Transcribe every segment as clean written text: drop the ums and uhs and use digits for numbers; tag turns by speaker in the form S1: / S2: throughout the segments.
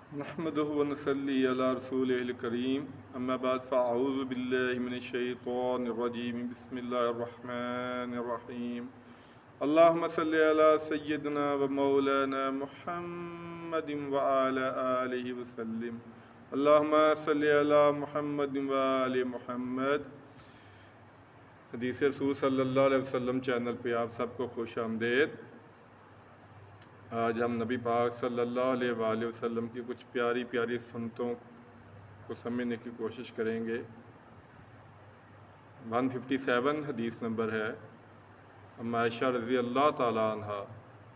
S1: نحمده ونصلي على رسوله الكريم اما بعد فاعوذ بالله من الشيطان الرجيم بسم الله الرحمن الرحيم اللهم صل على سيدنا ومولانا محمد وعلى آله وسلم اللهم صل على محمد وآل محمد۔ حدیث رسول صلی اللہ علیہ وسلم چینل پہ آپ سب کو خوش آمدید۔ آج ہم نبی پاک صلی اللہ علیہ وآلہ وسلم کی کچھ پیاری پیاری سنتوں کو سمجھنے کی کوشش کریں گے۔ 157 حدیث نمبر ہے۔ عائشہ رضی اللہ تعالیٰ عنہ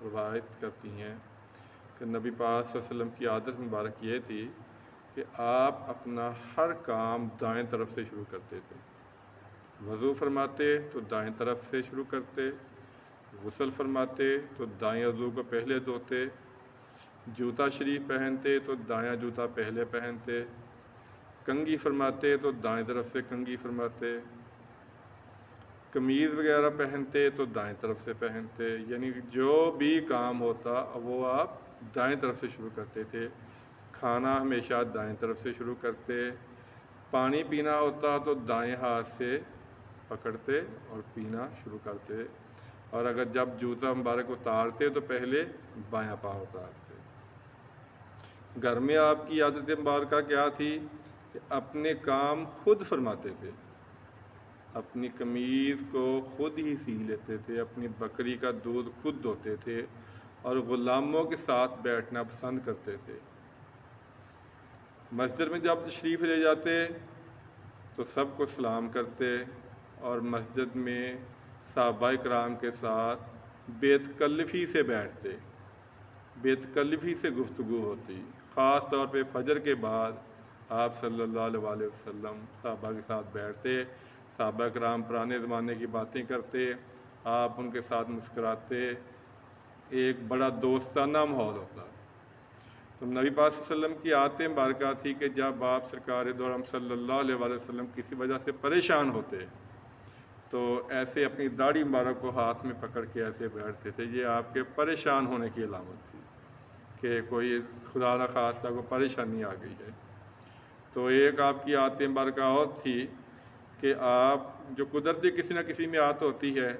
S1: روایت کرتی ہیں کہ نبی پاک صلی اللہ علیہ وسلم کی عادت مبارک یہ تھی کہ آپ اپنا ہر کام دائیں طرف سے شروع کرتے تھے۔ وضو فرماتے تو دائیں طرف سے شروع کرتے، غسل فرماتے تو دائیں عضو کو پہلے دھوتے، جوتا شریف پہنتے تو دایاں جوتا پہلے پہنتے، کنگھی فرماتے تو دائیں طرف سے کنگھی فرماتے، قمیض وغیرہ پہنتے تو دائیں طرف سے پہنتے، یعنی جو بھی کام ہوتا وہ آپ دائیں طرف سے شروع کرتے تھے۔ کھانا ہمیشہ دائیں طرف سے شروع کرتے، پانی پینا ہوتا تو دائیں ہاتھ سے پکڑتے اور پینا شروع کرتے، اور اگر جب جوتا مبارک اتارتے تو پہلے بایاں پاؤں اتارتے۔ گھر میں آپ کی عادت مبارکہ کیا تھی کہ اپنے کام خود فرماتے تھے، اپنی قمیض کو خود ہی سی لیتے تھے، اپنی بکری کا دودھ خود دھوتے تھے اور غلاموں کے ساتھ بیٹھنا پسند کرتے تھے۔ مسجد میں جب تشریف لے جاتے تو سب کو سلام کرتے اور مسجد میں صحابہ کرام کے ساتھ بے تکلفی سے بیٹھتے، بے تکلفی سے گفتگو ہوتی۔ خاص طور پہ فجر کے بعد آپ صلی اللہ علیہ وآلہ وسلم صحابہ کے ساتھ بیٹھتے، صحابہ کرام پرانے زمانے کی باتیں کرتے، آپ ان کے ساتھ مسکراتے، ایک بڑا دوستانہ ماحول ہوتا۔ تو نبی پاک صلی اللہ علیہ وسلم کی عادت مبارکہ تھی کہ جب آپ سرکار دو عالم صلی اللہ علیہ وآلہ وسلم کسی وجہ سے پریشان ہوتے تو ایسے اپنی داڑھی مبارک کو ہاتھ میں پکڑ کے ایسے بیٹھتے تھے۔ یہ آپ کے پریشان ہونے کی علامت تھی کہ کوئی خدا نخواستہ کو پریشانی آ گئی ہے۔ تو ایک آپ کی عادت مبارکہ اور تھی کہ آپ جو قدرتی کسی نہ کسی میں عادت ہوتی ہے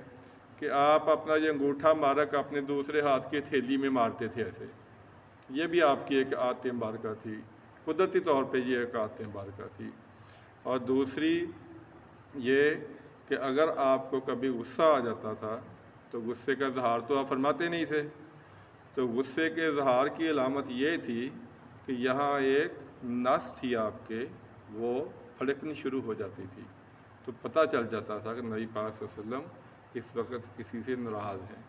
S1: کہ آپ اپنا یہ انگوٹھا مبارک اپنے دوسرے ہاتھ کی تھیلی میں مارتے تھے ایسے، یہ بھی آپ کی ایک عادت مبارکہ تھی، قدرتی طور پہ یہ ایک عادت مبارکہ تھی۔ اور دوسری یہ کہ اگر آپ کو کبھی غصہ آ جاتا تھا تو غصے کا اظہار تو آپ فرماتے نہیں تھے، تو غصے کے اظہار کی علامت یہ تھی کہ یہاں ایک نس تھی آپ کے، وہ پھڑکنی شروع ہو جاتی تھی، تو پتہ چل جاتا تھا کہ نبی پاک صلی اللہ علیہ وسلم اس وقت کسی سے ناراض ہیں۔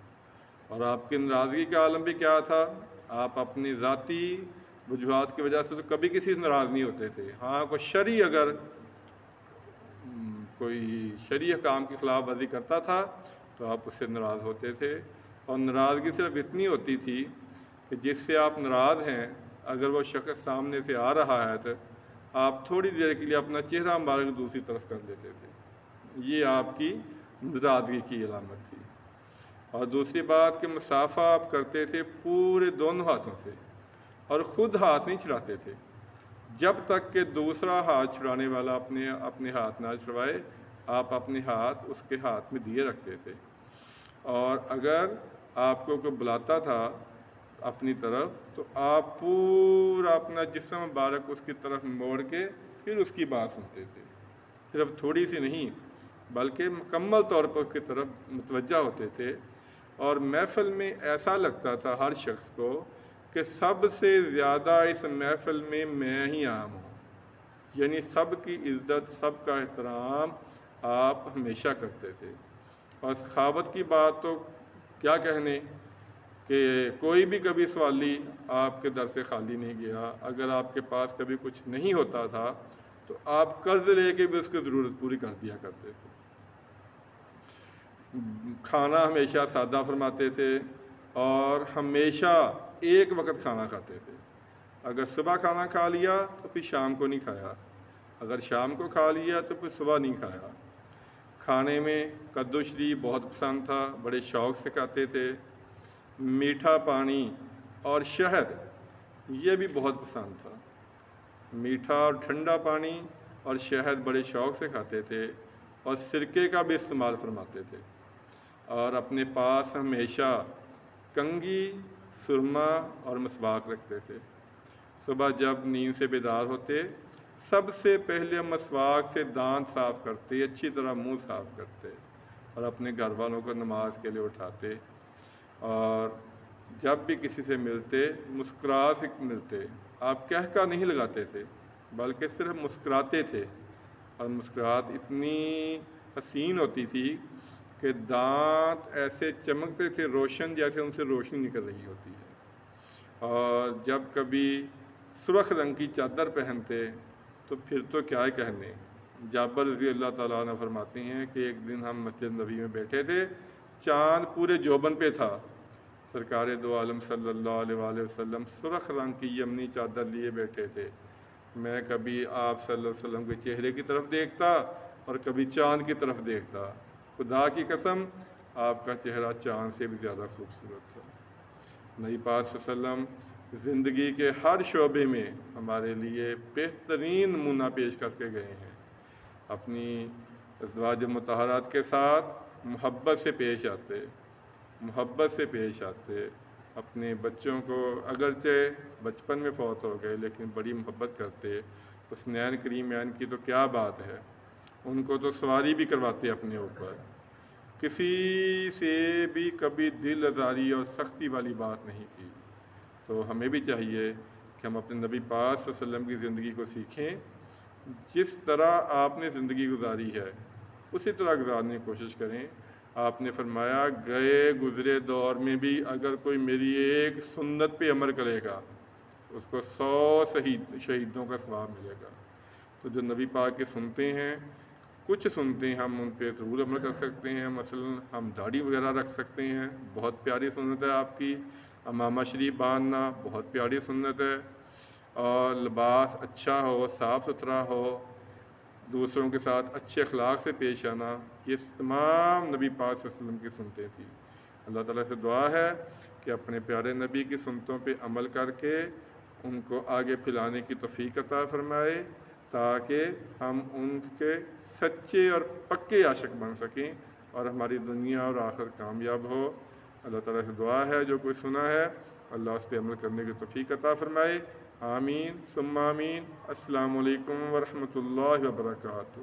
S1: اور آپ کی ناراضگی کا عالم بھی کیا تھا؟ آپ اپنی ذاتی وجوہات کی وجہ سے تو کبھی کسی سے ناراض نہیں ہوتے تھے، ہاں کوئی شرعی اگر کوئی شرعی کام کی خلاف ورزی کرتا تھا تو آپ اس سے ناراض ہوتے تھے، اور ناراضگی صرف اتنی ہوتی تھی کہ جس سے آپ ناراض ہیں اگر وہ شخص سامنے سے آ رہا ہے تو آپ تھوڑی دیر کے لیے اپنا چہرہ مبارک دوسری طرف کر لیتے تھے، یہ آپ کی ناراضگی کی علامت تھی۔ اور دوسری بات کہ مسافہ آپ کرتے تھے پورے دونوں ہاتھوں سے، اور خود ہاتھ نہیں چھڑاتے تھے جب تک کہ دوسرا ہاتھ چھڑانے والا اپنے ہاتھ نہ چھڑوائے، آپ اپنے ہاتھ اس کے ہاتھ میں دیے رکھتے تھے۔ اور اگر آپ کو کوئی بلاتا تھا اپنی طرف تو آپ پورا اپنا جسم مبارک اس کی طرف موڑ کے پھر اس کی بات سنتے تھے، صرف تھوڑی سی نہیں بلکہ مکمل طور پر اس کی طرف متوجہ ہوتے تھے، اور محفل میں ایسا لگتا تھا ہر شخص کو کہ سب سے زیادہ اس محفل میں ہی عام ہوں، یعنی سب کی عزت سب کا احترام آپ ہمیشہ کرتے تھے۔ اور سخاوت کی بات تو کیا کہنے کہ کوئی بھی کبھی سوالی آپ کے در سے خالی نہیں گیا، اگر آپ کے پاس کبھی کچھ نہیں ہوتا تھا تو آپ قرض لے کے بھی اس کی ضرورت پوری کر دیا کرتے تھے۔ کھانا ہمیشہ سادہ فرماتے تھے اور ہمیشہ ایک وقت کھانا کھاتے تھے، اگر صبح کھانا کھا لیا تو پھر شام کو نہیں کھایا، اگر شام کو کھا لیا تو پھر صبح نہیں کھایا۔ کھانے میں کدو شریف بہت پسند تھا، بڑے شوق سے کھاتے تھے۔ میٹھا پانی اور شہد یہ بھی بہت پسند تھا۔ میٹھا اور ٹھنڈا پانی اور شہد بڑے شوق سے کھاتے تھے اور سرکے کا بھی استعمال فرماتے تھے، اور اپنے پاس ہمیشہ کنگھی، سرما اور مسواک رکھتے تھے۔ صبح جب نیند سے بیدار ہوتے سب سے پہلے مسواک سے دانت صاف کرتے، اچھی طرح منہ صاف کرتے اور اپنے گھر والوں کو نماز کے لیے اٹھاتے، اور جب بھی کسی سے ملتے مسکرا سے ملتے۔ آپ کہہ نہیں لگاتے تھے بلکہ صرف مسکراتے تھے، اور مسکراہٹ اتنی حسین ہوتی تھی کہ دانت ایسے چمکتے تھے روشن، جیسے ان سے روشنی نکل رہی ہوتی ہے۔ اور جب کبھی سرخ رنگ کی چادر پہنتے تو پھر تو کیا ہی کہنے۔ جابر رضی اللہ تعالیٰ عنہ فرماتے ہیں کہ ایک دن ہم مسجد نبی میں بیٹھے تھے، چاند پورے جوبن پہ تھا، سرکار دو عالم صلی اللہ علیہ وآلہ وسلم سرخ رنگ کی یمنی چادر لیے بیٹھے تھے۔ میں کبھی آپ صلی اللہ علیہ وسلم کے چہرے کی طرف دیکھتا اور کبھی چاند کی طرف دیکھتا۔ خدا کی قسم آپ کا چہرہ چاند سے بھی زیادہ خوبصورت تھا۔ نبی پاک صلی اللہ علیہ وسلم زندگی کے ہر شعبے میں ہمارے لیے بہترین نمونہ پیش کر کے گئے ہیں۔ اپنی ازواج مطہرات کے ساتھ محبت سے پیش آتے، اپنے بچوں کو اگرچہ بچپن میں فوت ہو گئے لیکن بڑی محبت کرتے۔ حسنین کریمین کی تو کیا بات ہے، ان کو تو سواری بھی کرواتے اپنے اوپر، کسی سے بھی کبھی دل آزاری اور سختی والی بات نہیں کی۔ تو ہمیں بھی چاہیے کہ ہم اپنے نبی پاک صلی اللہ علیہ وسلم کی زندگی کو سیکھیں، جس طرح آپ نے زندگی گزاری ہے اسی طرح گزارنے کی کوشش کریں۔ آپ نے فرمایا گئے گزرے دور میں بھی اگر کوئی میری ایک سنت پہ عمل کرے گا اس کو 100 شہیدوں کا ثواب ملے گا۔ تو جو نبی پاک کے سنتے ہیں، کچھ سنتے ہیں، ہم ان پہ ضرور عمل کر سکتے ہیں۔ مثلا ہم داڑھی وغیرہ رکھ سکتے ہیں، بہت پیاری سنت ہے آپ کی۔ امامہ شریف باندھنا بہت پیاری سنت ہے، اور لباس اچھا ہو، صاف ستھرا ہو، دوسروں کے ساتھ اچھے اخلاق سے پیش آنا، یہ تمام نبی پاک صلی اللہ علیہ وسلم کی سنتیں تھیں۔ اللہ تعالیٰ سے دعا ہے کہ اپنے پیارے نبی کی سنتوں پہ عمل کر کے ان کو آگے پھیلانے کی توفیق عطا فرمائے، تاکہ ہم ان کے سچے اور پکے عاشق بن سکیں اور ہماری دنیا اور آخرت کامیاب ہو۔ اللہ تعالیٰ سے دعا ہے جو کوئی سنا ہے اللہ اس پہ عمل کرنے کی توفیق عطا فرمائے۔ آمین ثم آمین۔ السلام علیکم ورحمۃ اللہ وبرکاتہ۔